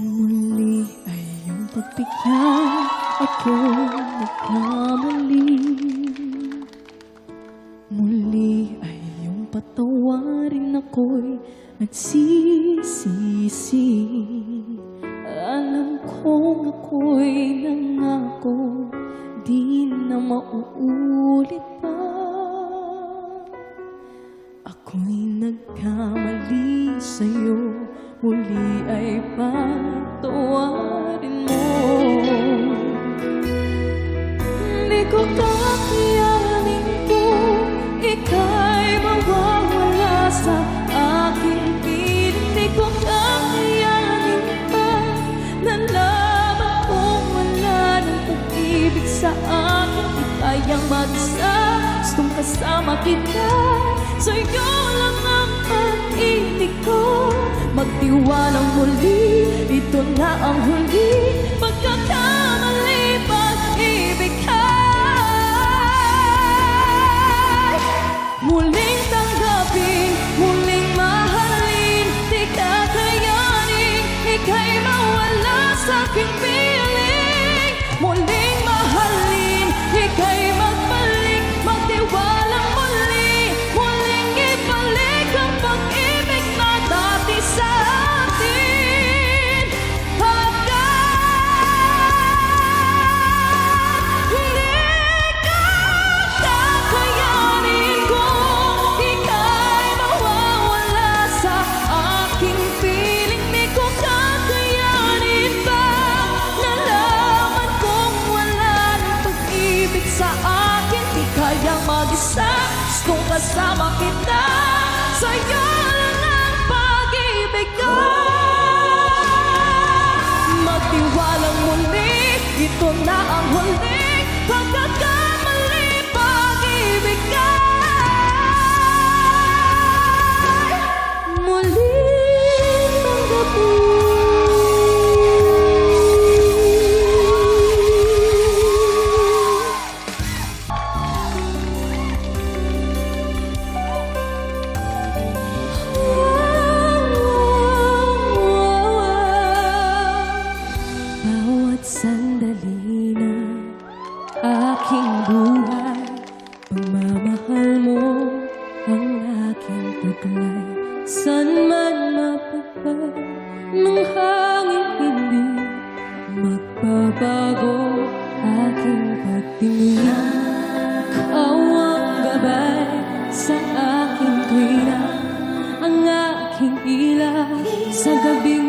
Muli ay iyong pagbigyan, ako nagkamali. Muli ay iyong patawarin, ako'y nagsisisi. Alam kong ako'y nangako, di na mauulit pa. Ako'y nagkamali sa'yo, muli ay patawarin mo. Di ko kakayanin kung ika'y mawawala sa aking piling. Di ko kakayanin pa, nalaman kong wala ng pag-ibig sa akin. Di kayang mag-isa, gustong kasama kita, sa'yo lang ang pag-ibig ko. Magtiwalang muli, ito na ang huli, pagkakamali, pag-ibig ay muling tanggapin, muling mahalin. Di kakayanin, ika'y mawala sa aking piling. Muling mahalin, ika'y magbalik, magtiwalang muli, muling ibalik ang pag-ibig na dati sa atin. Hanggang hindi ka kakayanin kung ika'y mawawala sa aking piling. Di ko kakayanin pa, nalaman kong wala ng pag-ibig sa akin. Di kayang mag-isa, gustong kasama kita, sa'yo lang ang pag-ibig ko. Magtiwalang muli, ito na ang huli, pagkakamali, pag-ibig ka muling tanggapin. Bawat sandali na aking buhay, pagmamahal mo ang aking taglay. San man mapagpag ng hangin, hindi magbabago aking pagtingin. Ikaw ang gabay sa aking tuwina, ang aking ilaw sa gabi